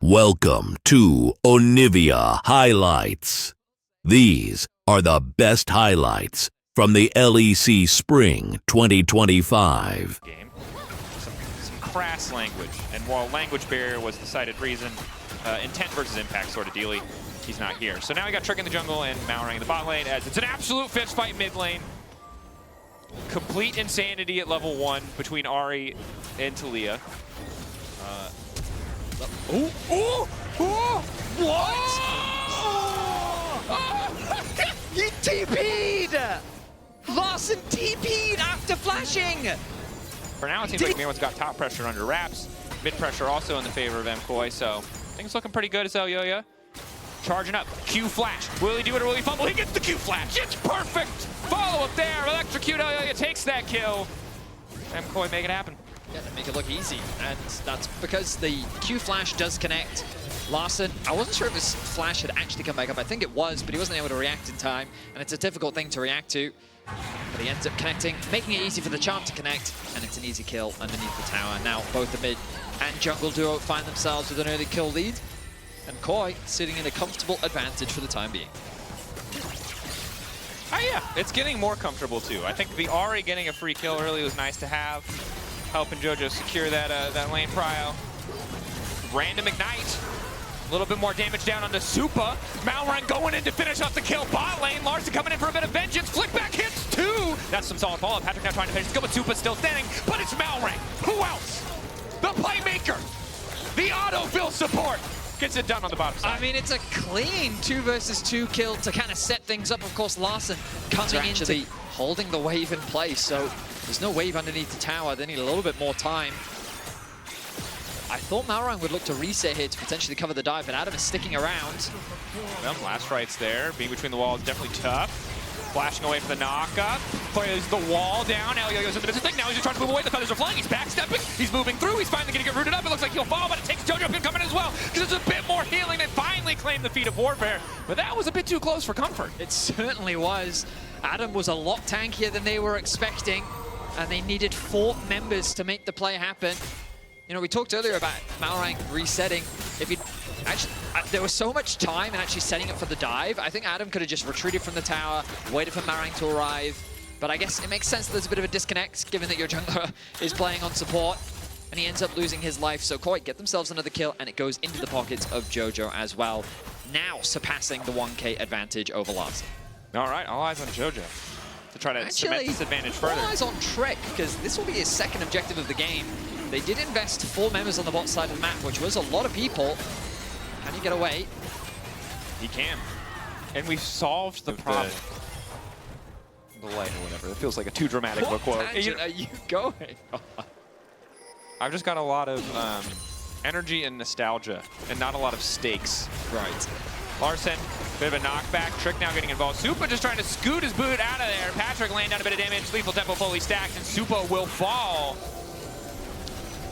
Welcome to Onivia Highlights. These are the best highlights from the LEC Spring 2025. Game. Some crass language, and while language barrier was the cited reason, intent versus impact sort of dealy, he's not here. So now we got Trick in the jungle and Malrang in the bot lane, as it's an absolute fist fight mid lane. Complete insanity at level 1 between Ahri and Talia. What? He TP'd! Larssen TP'd after flashing! For now, it seems like Mirwan's got top pressure under wraps. Mid pressure also in the favor of MKOI, so things looking pretty good as Elyoya. Charging up, Q flash. Will he do it or will he fumble? He gets the Q flash. It's perfect! Follow up there. Electrocute. Elyoya takes that kill. MKOI make it happen. Yeah, they make it look easy, and that's because the Q flash does connect. Larssen, I wasn't sure if his flash had actually come back up. I think it was, but he wasn't able to react in time, and it's a difficult thing to react to. But he ends up connecting, making it easy for the charm to connect, and it's an easy kill underneath the tower. Now both the mid and jungle duo find themselves with an early kill lead, and Koi sitting in a comfortable advantage for the time being. Oh yeah, it's getting more comfortable too. I think the Ahri getting a free kill early was nice to have, helping JoJo secure that lane prio. Random ignite. A little bit more damage down onto Supa. Malrang going in to finish off the kill. Bot lane. Larssen coming in for a bit of vengeance. Flick back hits 2. That's some solid follow-up. Patrick now trying to finish the kill, but Supa's still standing. But it's Malrang. Who else? The playmaker. The autofill support. Gets it done on the bottom side. I mean, it's a clean 2 versus 2 kill to kind of set things up. Of course, Larssen coming into holding the wave in place. So there's no wave underneath the tower. They need a little bit more time. I thought Malrang would look to reset here to potentially cover the dive, but Adam is sticking around. Well, last rights there. Being between the walls is definitely tough. Flashing away for the knock-up. Plays the wall down. Elyoya's in the business thing. Now he's just trying to move away. The feathers are flying. He's backstepping. He's moving through. He's finally going to get rooted up. It looks like he'll fall, but it takes JoJo Pin coming as well, because there's a bit more healing. They finally claim the feat of warfare, but that was a bit too close for comfort. It certainly was. Adam was a lot tankier than they were expecting, and they needed 4 members to make the play happen. You know, we talked earlier about Malrang resetting. If he actually, there was so much time in actually setting up for the dive. I think Adam could have just retreated from the tower, waited for Malrang to arrive. But I guess it makes sense that there's a bit of a disconnect, given that your jungler is playing on support, and he ends up losing his life. So Koi get themselves another kill, and it goes into the pockets of JoJo as well, now surpassing the 1K advantage over Larssen. All right, all eyes on JoJo to try to cement this advantage further. All eyes on Trick, because this will be his second objective of the game. They did invest 4 members on the bot side of the map, which was a lot of people. Can he get away? He can. And we've solved the problem. The light or whatever. It feels like a too dramatic of a quote. What tangent are you going on? I've just got a lot of energy and nostalgia, and not a lot of stakes. Right. Larssen, bit of a knockback. Trick now getting involved. Supa just trying to scoot his boot out of there. Patrick laying down a bit of damage. Lethal tempo fully stacked, and Supa will fall.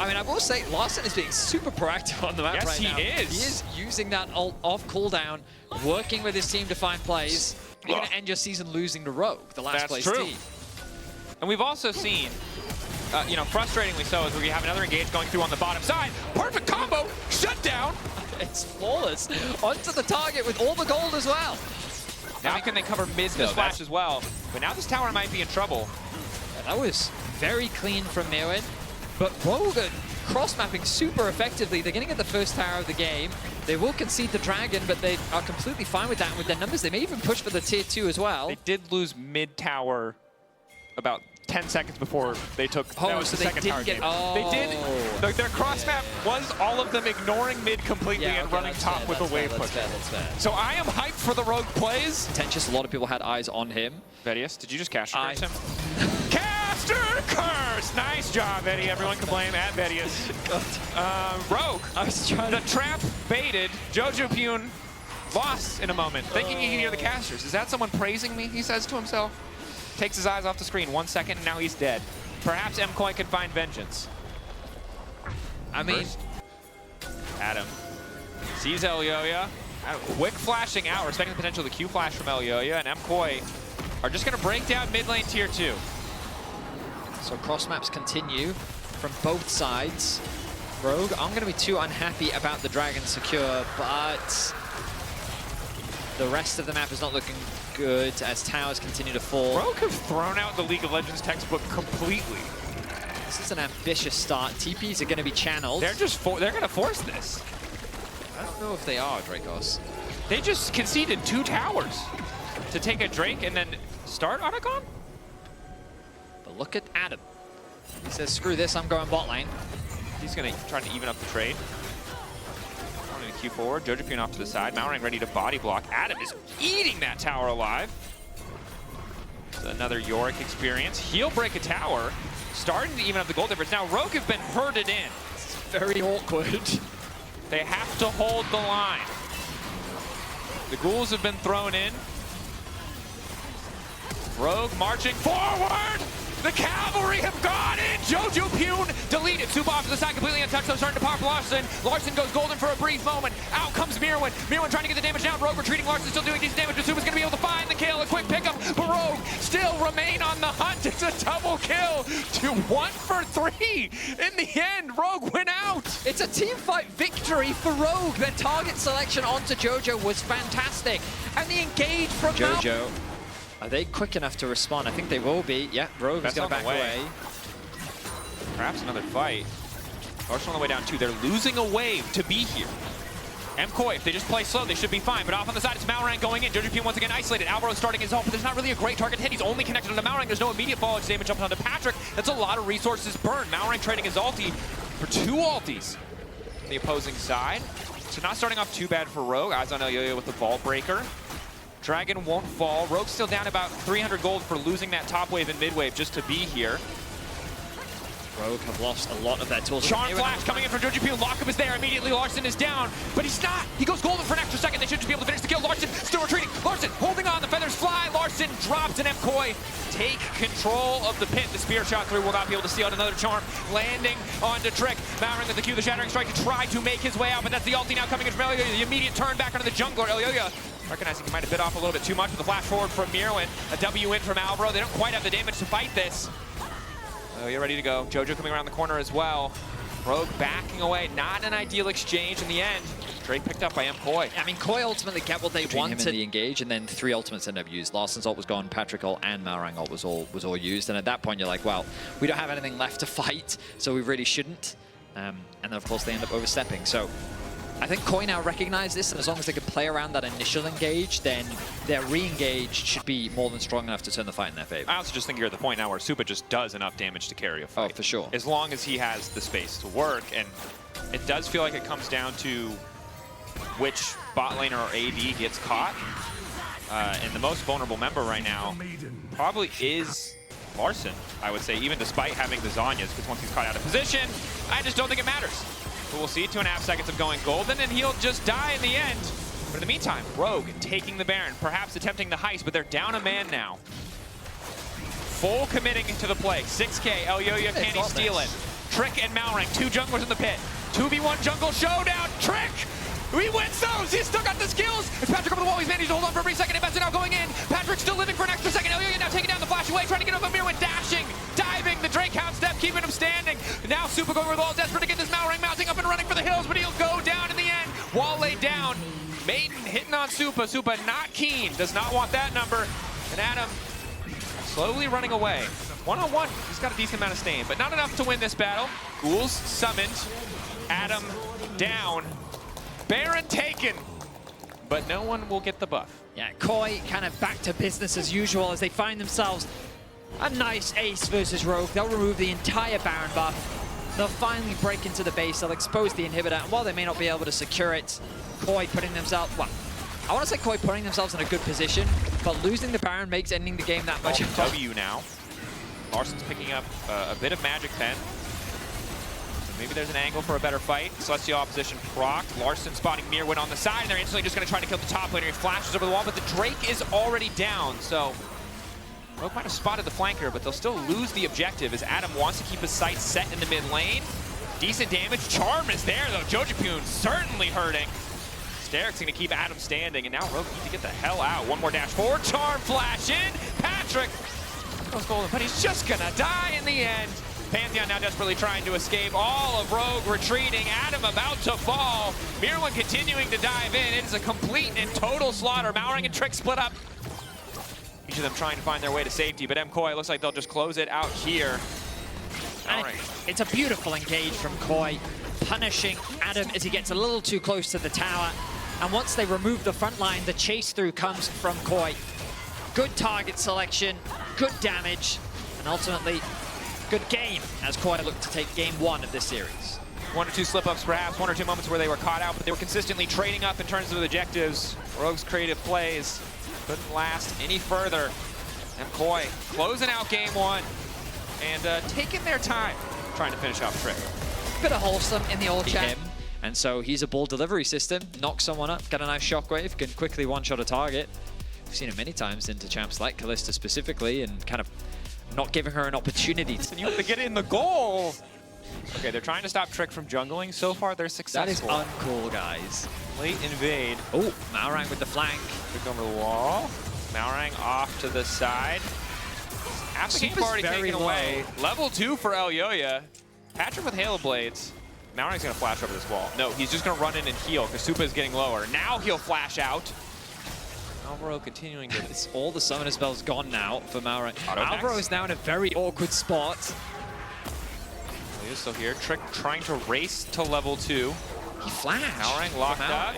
I mean, I will say, Larssen is being super proactive on the map right now. Yes, he is. He is using that ult off cooldown, working with his team to find plays. You're going to end your season losing to Rogue, the last place team. And we've also seen, you know, frustratingly so, is where you have another engage going through on the bottom side. Perfect combo, shut down. It's flawless. Onto the target with all the gold as well. Now can they cover mid this flash as well? But now this tower might be in trouble. Yeah, that was very clean from Mirwan. But Rogue are cross-mapping super effectively. They're getting at the first tower of the game. They will concede the dragon, but they are completely fine with that. And with their numbers, they may even push for the tier 2 as well. They did lose mid-tower about 10 seconds before they took that was so the second tower game. They did. Their cross-map was all of them ignoring mid completely and running top with a wave push. That's fair. So I am hyped for the Rogue plays. Contentious, a lot of people had eyes on him. Vedius, did you just caster curse him? Caster curse! Nice job, Eddie. Everyone can blame at Vedius. Rogue. I was trying the trap baited. JoJo Pune lost in a moment, thinking he can hear the casters. Is that someone praising me, he says to himself. Takes his eyes off the screen. 1 second, and now he's dead. Perhaps MKOI can find vengeance. I mean, Adam sees Elyoya. Quick flashing out, respecting the potential of the Q flash from Elyoya, and MKOI are just going to break down mid lane tier 2. so cross maps continue from both sides. Rogue aren't going to be too unhappy about the Dragon secure, but the rest of the map is not looking good as towers continue to fall. Rogue have thrown out the League of Legends textbook completely. This is an ambitious start. TPs are going to be channeled. They're going to force this. I don't know if they are, Dracos. They just conceded 2 towers to take a Drake and then start Otacon? But look at Adam. He says, screw this, I'm going bot lane. He's going to try to even up the trade. Wanting to queue forward. Jojo off to the side. Malrang ready to body block. Adam is eating that tower alive. It's another Yorick experience. He'll break a tower. Starting to even up the gold difference. Now Rogue have been herded in. It's very awkward. They have to hold the line. The ghouls have been thrown in. Rogue marching forward. The cavalry have gone in. Jojo Pune deleted. Super off to the side, completely untouched. Though starting to pop Larson. Larson goes golden for a brief moment. Out comes Mirwin. Mirwin trying to get the damage down. Rogue retreating. Larson still doing decent damage. But Supa's going to be able to find the kill. A quick pickup. But Rogue still remain on the hunt. It's a double kill to 1 for 3. In the end, Rogue went out. It's a team fight victory for Rogue. Their target selection onto Jojo was fantastic. And the engage from Jojo. Are they quick enough to respond? I think they will be. Yeah, Rogue is going to back away. Perhaps another fight. Larson on the way down 2. They're losing a wave to be here. MKOI, if they just play slow, they should be fine. But off on the side, it's Malrang going in. Jojo Pune once again isolated. Alvaro starting his ult, but there's not really a great target hit. He's only connected to Malrang. There's no immediate fall damage jumping onto Patrick. That's a lot of resources burned. Malrang trading his ulti for 2 ultis on the opposing side. So not starting off too bad for Rogue. Eyes on Elyoyo with the ball breaker. Dragon won't fall. Rogue's still down about 300 gold for losing that top wave and mid wave just to be here. Rogue have lost a lot of their tools. Charm Flash coming in from Jojo Pune. Lockup is there. Immediately Larson is down, but he's not. He goes golden for an extra second. They should just be able to finish the kill. Larson still retreating. Larson holding on. The feathers fly. Larson drops an MKOI. Take control of the pit. The spear shot through will not be able to see out another charm. Landing onto Trick. Malrang with the Q, the Shattering Strike to try to make his way out, but that's the ulti now coming in from Elyoyo. The immediate turn back onto the jungler. Elyoyo recognizing he might have bit off a little bit too much with the flash forward from Mirwin. A W in from Alvaro. They don't quite have the damage to fight this. Oh, you're ready to go. Jojo coming around the corner as well. Rogue backing away. Not an ideal exchange in the end. Drake picked up by MKOI. I mean, KOI ultimately get what they wanted. Him in the engage, and then 3 ultimates ended up used. Larson's ult was gone, Patrick ult and Malrang ult was all used. And at that point, you're like, well, we don't have anything left to fight, so we really shouldn't. And then, of course, they end up overstepping. So I think KOI now recognize this, and as long as they can play around that initial engage, then their re-engage should be more than strong enough to turn the fight in their favor. I also just think you're at the point now where Supa just does enough damage to carry a fight. Oh, for sure. As long as he has the space to work, and it does feel like it comes down to which bot laner or AD gets caught. And the most vulnerable member right now probably is Larson, I would say, even despite having the Zhonya's, because once he's caught out of position, I just don't think it matters. But we'll see 2.5 seconds of going golden, and he'll just die in the end. But in the meantime, Rogue taking the Baron, perhaps attempting the heist, but they're down a man now. Full committing to the play. 6K, Elyoyo, can he steal it? Trick and Malrang, 2 junglers in the pit. 2v1 jungle showdown, Trick! He wins those! He's still got the skills! It's Patrick over the wall, he's managed to hold on for a brief second. Invested now going in. Patrick still living for an extra second. Elyoyo now taking down the flash away, trying to get up a Mirwin, dashing, diving, the Drake hound step, keeping him standing. Now Supa going with all, desperate to get this Malrang mounting up and running for the hills, but he'll go down in the end. Wall laid down. Maiden hitting on Supa. Supa not keen, does not want that number. And Adam slowly running away. One-on-one, he's got a decent amount of stain, but not enough to win this battle. Ghouls summoned. Adam down. Baron taken, but no one will get the buff. Yeah, KOI kind of back to business as usual as they find themselves a nice ace versus Rogue. They'll remove the entire Baron buff. They'll finally break into the base. They'll expose the inhibitor, and while they may not be able to secure it, KOI putting themselves, well, I want to say KOI putting themselves in a good position, but losing the Baron makes ending the game that much harder. W now. Larson's picking up a bit of magic pen. Maybe there's an angle for a better fight. Celestial opposition procced. Larson spotting Mirwin on the side, and they're instantly just going to try to kill the top laner. He flashes over the wall, but the Drake is already down. So Rogue might have spotted the flanker, but they'll still lose the objective as Adam wants to keep his sights set in the mid lane. Decent damage. Charm is there, though. Jojo Pune certainly hurting. Sterik's going to keep Adam standing, and now Rogue needs to get the hell out. One more dash forward. Charm flash in. Patrick goes golden, but he's just going to die in the end. Pantheon now desperately trying to escape. All of Rogue retreating. Adam about to fall. Mirwan continuing to dive in. It is a complete and total slaughter. Maurang and Trick split up. Each of them trying to find their way to safety, but MKOI looks like they'll just close it out here. It's a beautiful engage from Koi, punishing Adam as he gets a little too close to the tower. And once they remove the front line, the chase through comes from Koi. Good target selection, good damage, and ultimately, good game as Koi looked to take game 1 of this series. 1 or 2 slip-ups perhaps, 1 or 2 moments where they were caught out, but they were consistently trading up in terms of objectives. Rogue's creative plays couldn't last any further. MKOI closing out game 1 and taking their time trying to finish off Trick. Bit of wholesome in the old chat. And so he's a ball delivery system, knocks someone up, got a nice shockwave, can quickly one-shot a target. We've seen it many times into champs like Kalista specifically, and kind of not giving her an opportunity. And you have to get in the goal. Okay, they're trying to stop Trick from jungling. So far, they're successful. That is uncool, guys. Late invade. Oh, Maurang with the flank. Trick over the wall. Maurang off to the side. Half the game's already taken away. Level 2 for Elyoya. Patrick with Halo Blades. Maurang's gonna flash over this wall. No, he's just gonna run in and heal because Supa is getting lower. Now he'll flash out. Alvaro continuing to... It's all the summoner spells gone now for Maurang. Alvaro is now in a very awkward spot. He is still here. Trick trying to race to level 2. He flashed. Maurang locked up.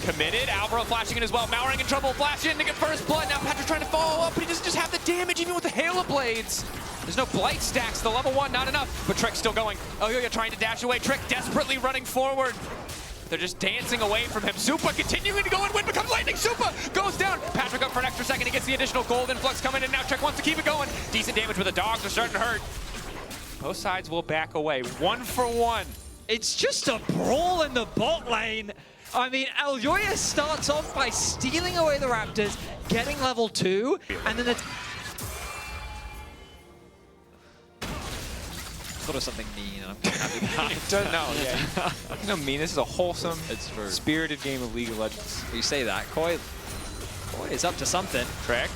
Committed. Alvaro flashing in as well. Maurang in trouble. Flash in to get first blood. Now Patrick trying to follow up, but he doesn't just have the damage even with the Halo Blades. There's no blight stacks. The level 1, not enough. But Trick's still going. Elyoya trying to dash away. Trick desperately running forward. They're just dancing away from him. Supa continuing to go and win, becomes lightning. Supa goes down. Patrick up for an extra second. He gets the additional gold influx coming in. Now Trick wants to keep it going. Decent damage, but the dogs are starting to hurt. Both sides will back away. 1 for 1. It's just a brawl in the bot lane. I mean, Elyoya starts off by stealing away the Raptors, getting level 2, and then it's... Thought of something mean, and I'm happy about it. No, yeah. No, mean. This is a wholesome, spirited game of League of Legends. You say that. Koi is up to something. Trick.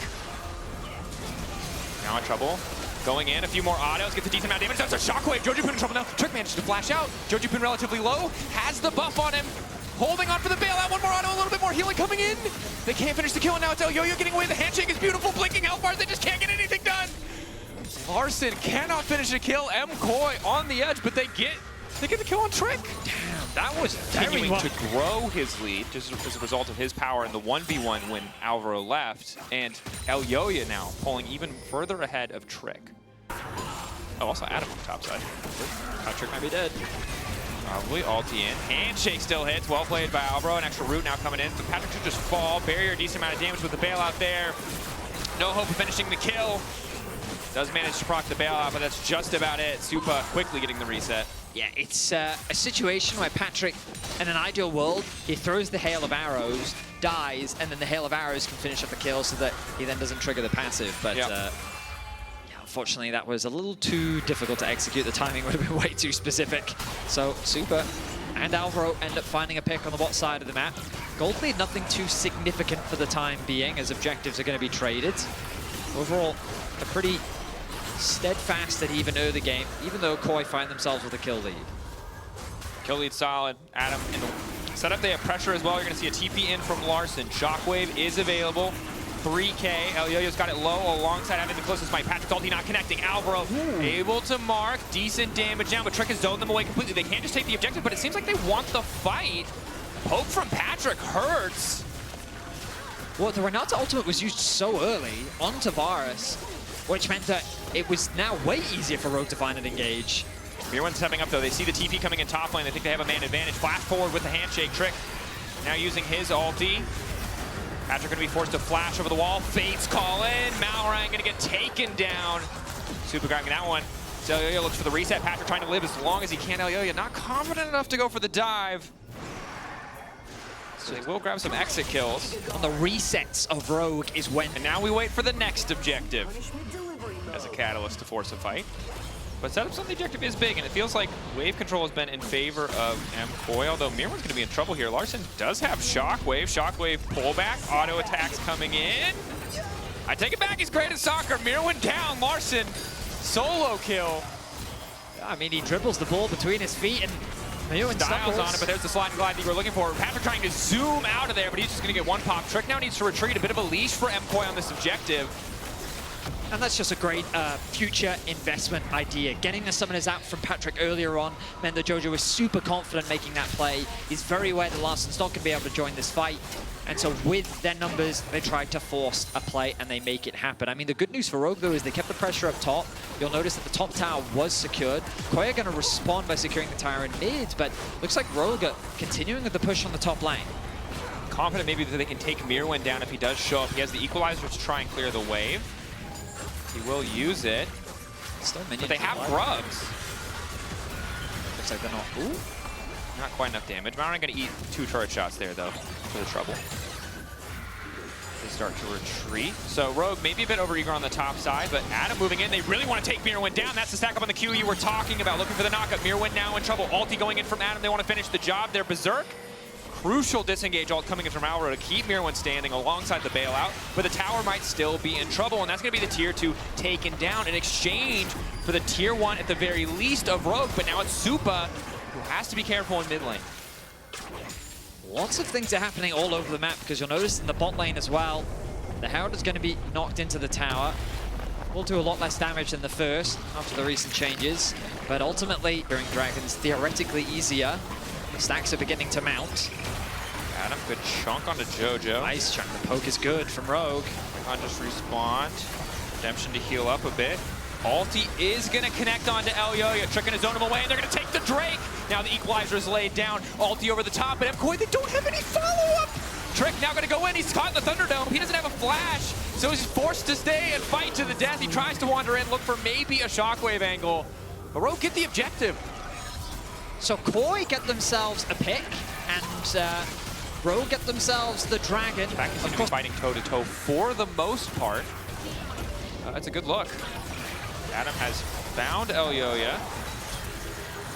Now in trouble. Going in, a few more autos, gets a decent amount of damage. That's a shockwave. Jojupin in trouble now. Trick manages to flash out. Jojupin relatively low, has the buff on him. Holding on for the bailout. 1 more auto, a little bit more healing coming in. They can't finish the kill, and now it's Elyoya getting away. The handshake is beautiful. Blinking hellfire. They just can't get anything done. Larson cannot finish a kill. MKOI on the edge, but they get the kill on Trick. Damn, that was continuing to grow his lead just as a result of his power in the 1v1 when Alvaro left, and Elyoya now pulling even further ahead of Trick. Oh, also Adam on the top side. Trick might be dead. Probably ulti in. Handshake still hits. Well played by Alvaro. An extra root now coming in. So Patrick should just fall. Barrier, a decent amount of damage with the bailout there. No hope of finishing the kill. Does manage to proc the bailout, but that's just about it. Supa quickly getting the reset. Yeah, it's a situation where Patrick, in an ideal world, he throws the hail of arrows, dies, and then the hail of arrows can finish up the kill so that he then doesn't trigger the passive. But yeah, unfortunately, that was a little too difficult to execute. The timing would have been way too specific. So Supa and Alvaro end up finding a pick on the bot side of the map. Gold lead, nothing too significant for the time being, as objectives are going to be traded. Overall, a pretty steadfast and even early game, even though Koi find themselves with a kill lead. Kill lead solid. Adam in the setup, they have pressure as well. You're going to see a TP in from Larson. Shockwave is available. 3K. Elyoya's got it low alongside having the closest fight. Patrick's ulti not connecting. Alvaro able to mark. Decent damage down, but Trick has zoned them away completely. They can't just take the objective, but it seems like they want the fight. Poke from Patrick hurts. Well, the Renata ultimate was used so early on Tavares, which meant that it was now way easier for Rogue to find and engage. Mirwan stepping up though. They see the TP coming in top lane. They think they have a man advantage. Flash forward with the handshake. Trick now using his ulti. Patrick going to be forced to flash over the wall. Fates call in. Maurang going to get taken down. Supa grabbing that one. So Elyoya looks for the reset. Patrick trying to live as long as he can. Elyoya not confident enough to go for the dive. So they will grab some exit kills. On the resets of Rogue is when... And now we wait for the next objective as a catalyst to force a fight. But setups on the objective is big, and it feels like wave control has been in favor of MKOI, although Mirwan's going to be in trouble here. Larson does have Shockwave. Shockwave pullback. Auto attacks coming in. I take it back. He's great at soccer. Mirwan down. Larson solo kill. I mean, he dribbles the ball between his feet and Mewin Styles on it, but there's the slide and glide that you were looking for. Patrick trying to zoom out of there, but he's just going to get one pop. Trick now needs to retreat. A bit of a leash for MKOI on this objective. And that's just a great future investment idea. Getting the summoners out from Patrick earlier on meant that Jojo was super confident making that play. He's very aware that Larsen's not going to be able to join this fight. And so with their numbers, they tried to force a play and they make it happen. I mean, the good news for Rogue, though, is they kept the pressure up top. You'll notice that the top tower was secured. Koi are going to respond by securing the tower in mid, but looks like Rogue are continuing with the push on the top lane. Confident maybe that they can take Mirwin down if he does show up. He has the equalizer to try and clear the wave. He will use it. But they have grubs. Looks like they're not. Ooh. Not quite enough damage. Mauring going to eat 2 turret shots there, though, for the trouble. They start to retreat. So Rogue maybe a bit overeager on the top side, but Adam moving in. They really want to take Mirwin down. That's the stack up on the queue you were talking about. Looking for the knockup. Mirwin now in trouble. Ulti going in from Adam. They want to finish the job. They're berserk. Crucial disengage ult coming in from Alro to keep Mirwin standing alongside the bailout, but the tower might still be in trouble, and that's going to be the tier 2 taken down in exchange for the tier 1 at the very least of Rogue, but now it's Supa who has to be careful in mid lane. Lots of things are happening all over the map, because you'll notice in the bot lane as well, the Herald is going to be knocked into the tower. Will do a lot less damage than the first after the recent changes, but ultimately, during Dragons, theoretically easier. The stacks are beginning to mount. Adam, good chunk onto Jojo. Nice chunk. The poke is good from Rogue. I'll just respawn. Redemption to heal up a bit. Ulti is going to connect onto Elyoya, tricking his own away, and they're going to take the Drake. Now the equalizer is laid down. Ulti over the top, but MKOI, they don't have any follow-up. Trick now going to go in. He's caught in the Thunderdome. He doesn't have a flash, so he's forced to stay and fight to the death. He tries to wander in, look for maybe a shockwave angle. But Rogue get the objective. So KOI get themselves a pick, and Rogue get themselves the dragon. Back is fighting toe-to-toe for the most part. That's a good look. Adam has found Elyoya.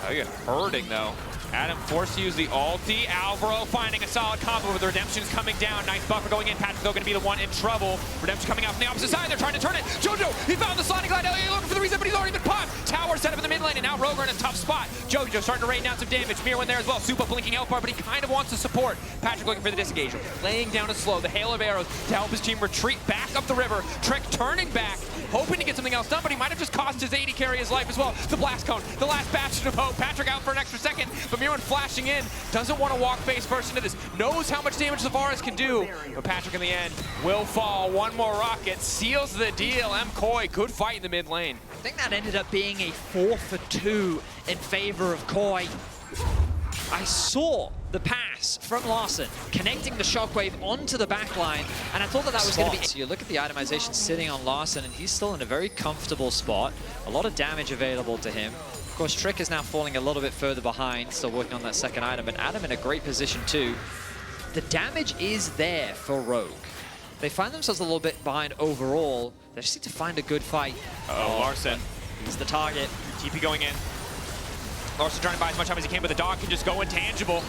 Elyoya hurting, though. Adam forced to use the ulti. Alvaro finding a solid combo with the Redemption's coming down. Nice buffer going in. Patrick, though, going to be the one in trouble. Redemption coming out from the opposite side. They're trying to turn it. Jojo, he found the sliding glide. Elyoya looking for the reset, but he's already been popped. Tower set up in the mid lane, and now Rogue are in a tough spot. Jojo starting to rain down some damage. Mirwin there as well. Supa blinking health bar, but he kind of wants to support. Patrick looking for the disengage. Laying down a slow. The hail of arrows to help his team retreat back up the river. Trick turning back, hoping to get something else done, but he might have just cost his AD carry his life as well. The blast cone, the last bastion of hope. Patrick out for an extra second, but Mirwin flashing in. Doesn't want to walk face first into this. Knows how much damage Zavarus can do, but Patrick in the end will fall. One more rocket seals the deal. MKOI, good fight in the mid lane. I think that ended up being a 4-for-2 in favor of KOI. I saw the pass from Larsen connecting the shockwave onto the backline, and I thought that was going to be. So you look at the itemization sitting on Larsen, and he's still in a very comfortable spot. A lot of damage available to him. Of course, Trick is now falling a little bit further behind, still working on that second item, but Adam in a great position too. The damage is there for Rogue. They find themselves a little bit behind overall. They just need to find a good fight. Larsen. He's the target. TP going in. Larsen trying to buy as much time as he can, but the dog can just go intangible.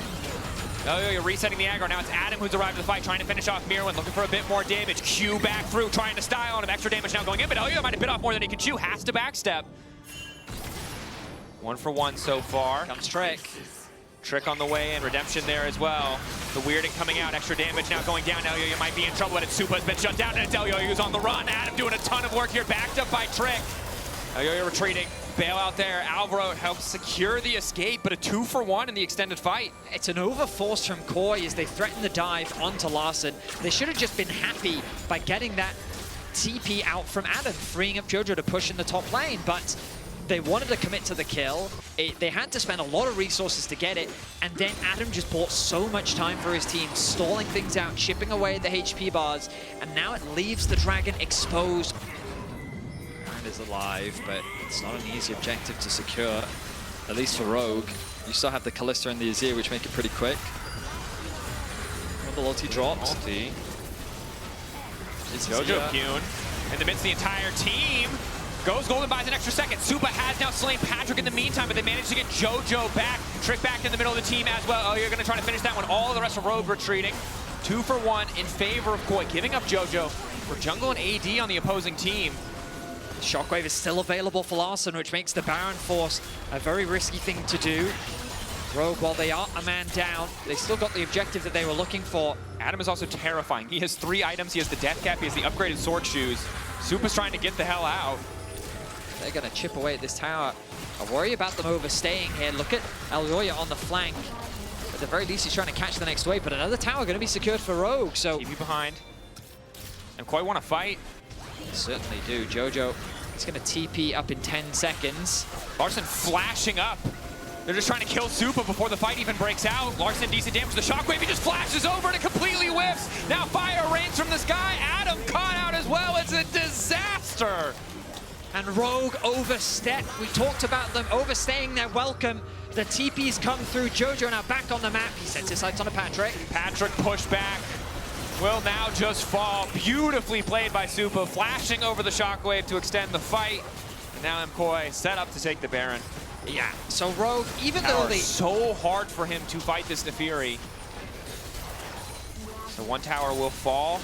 Oh, you're resetting the aggro. Now it's Adam who's arrived at the fight, trying to finish off Mirwin, looking for a bit more damage. Q back through, trying to style on him. Extra damage now going in, but Elyoya might have bit off more than he can chew. Has to backstep. 1 for 1 so far. Comes Trick. Trick on the way in, Redemption there as well. The Weirding coming out, extra damage now going down. Elyoya might be in trouble, but it's Supa's been shut down, and it's Elyoya who's on the run. Adam doing a ton of work here, backed up by Trick. Elyoya retreating, bail out there. Alvaro helps secure the escape, but a 2 for 1 in the extended fight. It's an overforce from KOI as they threaten the dive onto Larsen. They should have just been happy by getting that TP out from Adam, freeing up Jojo to push in the top lane, but they wanted to commit to the kill. They had to spend a lot of resources to get it, and then Adam just bought so much time for his team, stalling things out, chipping away the HP bars, and now it leaves the dragon exposed. Iron is alive, but it's not an easy objective to secure, at least for Rogue. You still have the Kalista and the Azir, which make it pretty quick. When the ulti drops. Ulti. Jojo Pune in the midst of the entire team. Goes Golden, buys an extra second. Supa has now slain Patrick in the meantime, but they managed to get Jojo back. Trick back in the middle of the team as well. Oh, you're going to try to finish that one. All of the rest of Rogue retreating. 2 for 1 in favor of KOI, giving up Jojo for jungle and AD on the opposing team. Shockwave is still available for Larssen, which makes the Baron force a very risky thing to do. Rogue, while they are a man down, they still got the objective that they were looking for. Adam is also terrifying. He has 3 items. He has the Death Cap. He has the upgraded Sword Shoes. Supa's trying to get the hell out. They're going to chip away at this tower. I worry about them overstaying here. Look at Elyoya on the flank. At the very least, he's trying to catch the next wave, but another tower going to be secured for Rogue, so... TP behind. MKOI want to fight. They certainly do. Jojo is going to TP up in 10 seconds. Larssen flashing up. They're just trying to kill Supa before the fight even breaks out. Larssen, decent damage. The Shockwave, he just flashes over and it completely whiffs. Now fire rains from the sky. Adam caught out as well. It's a disaster. And Rogue overstep. We talked about them overstaying their welcome. The TP's come through. Jojo now back on the map. He sets his sights on a Patrick. Patrick pushed back. Will now just fall. Beautifully played by Supa, flashing over the Shockwave to extend the fight. And now MKOI set up to take the Baron. Yeah, so Rogue, even though they... so hard for him to fight this Naafiri. So one tower will fall.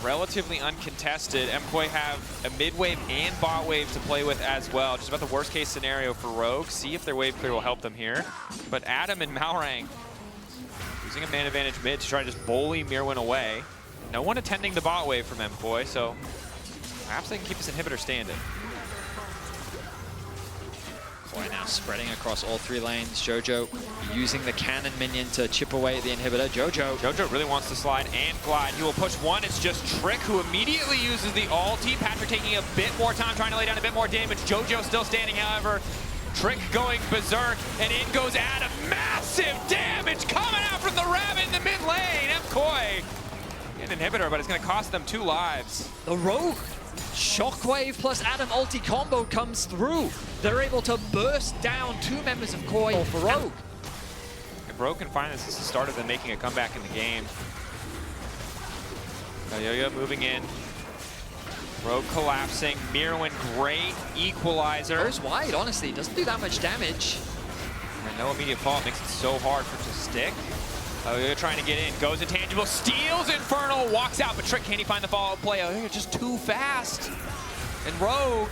Relatively uncontested. MKOI have a mid wave and bot wave to play with as well. Just about the worst case scenario for Rogue. See if their wave clear will help them here. But Adam and Malrang using a man advantage mid to try to just bully Mirwin away. No one attending the bot wave from MKOI, so perhaps they can keep this inhibitor standing. MKOI now spreading across all 3 lanes. Jojo using the cannon minion to chip away at the inhibitor. Jojo really wants to slide and glide. He will push one. It's just Trick who immediately uses the ulti. Patrick taking a bit more time, trying to lay down a bit more damage. Jojo still standing, however. Trick going berserk, and in goes Adam. Massive damage coming out from the rabbit in the mid lane. MKOI an inhibitor, but it's going to cost them 2 lives. The Rogue Shockwave plus Adam ulti combo comes through. They're able to burst down 2 members of KOI for Rogue. If Rogue can find this is the start of them making a comeback in the game. Elyoya moving in. Rogue collapsing. Mirwin, great equalizer. Goes wide, honestly. Doesn't do that much damage. And no immediate fall makes it so hard for it to stick. Elyoya trying to get in. Goes intangible. Steals Infernal. Walks out, but Trick can't he find the follow-up play. Elyoya just too fast. And Rogue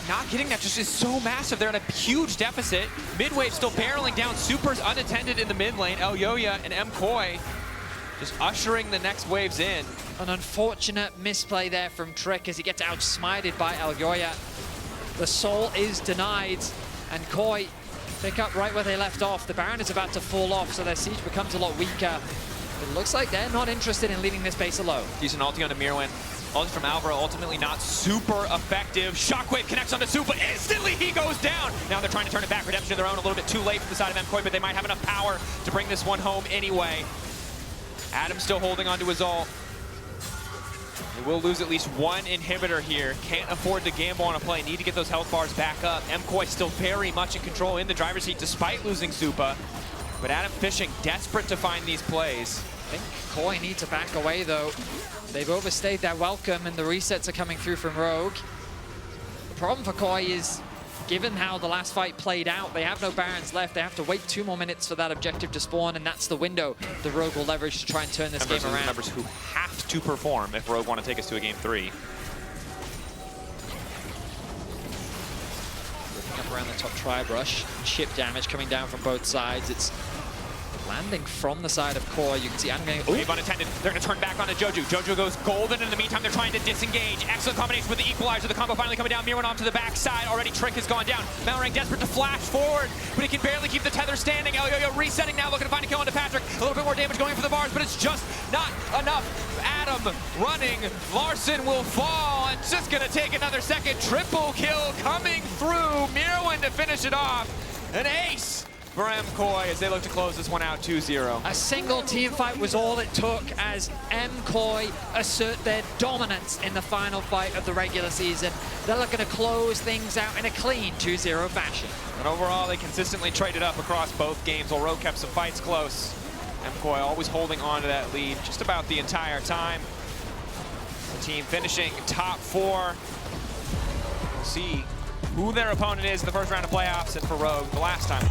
not getting that just is so massive. They're in a huge deficit. Midwave still barreling down. Super's unattended in the mid lane. Elyoya and MKOI just ushering the next waves in. An unfortunate misplay there from Trick as he gets outsmited by Elyoya. The soul is denied, and KOI pick up right where they left off. The Baron is about to fall off, so their siege becomes a lot weaker. It looks like they're not interested in leaving this base alone. Decent ulti onto Mirwin. Ulti from Alvaro, ultimately not super effective. Shockwave connects onto Supa. Instantly he goes down. Now they're trying to turn it back. Redemption of their own, a little bit too late for the side of MKOI, but they might have enough power to bring this one home anyway. Adam still holding onto his ult. They will lose at least 1 inhibitor here. Can't afford to gamble on a play. Need to get those health bars back up. MKOI still very much in control in the driver's seat despite losing Supa. But Adam fishing, desperate to find these plays. I think KOI need to back away though. They've overstayed their welcome and the resets are coming through from Rogue. The problem for KOI is, given how the last fight played out, they have no Barons left. They have to wait 2 more minutes for that objective to spawn, and that's the window the Rogue will leverage to try and turn this game around. Members who have to perform if Rogue want to take us to a game 3. Ripping up around the top tri-brush. Chip damage coming down from both sides. It's landing from the side of KOI. You can see Adam getting... Wave unattended. They're going to turn back onto Jojo. Jojo goes golden. In the meantime, they're trying to disengage. Excellent combination with the equalizer. The combo finally coming down. Mirwin off to the backside. Already Trick has gone down. Malrang desperate to flash forward, but he can barely keep the tether standing. Elyoya resetting now, looking to find a kill onto Patrick. A little bit more damage going for the bars, but it's just not enough. Adam running. Larssen will fall. It's just going to take another second. Triple kill coming through. Mirwin to finish it off. An ace for MKOI as they look to close this one out 2-0. A single team fight was all it took as MKOI assert their dominance in the final fight of the regular season. They're looking to close things out in a clean 2-0 fashion. And overall, they consistently traded up across both games, while Rogue kept some fights close. MKOI always holding on to that lead just about the entire time. The team finishing top 4. We'll see who their opponent is in the first round of playoffs, and for Rogue, the last time.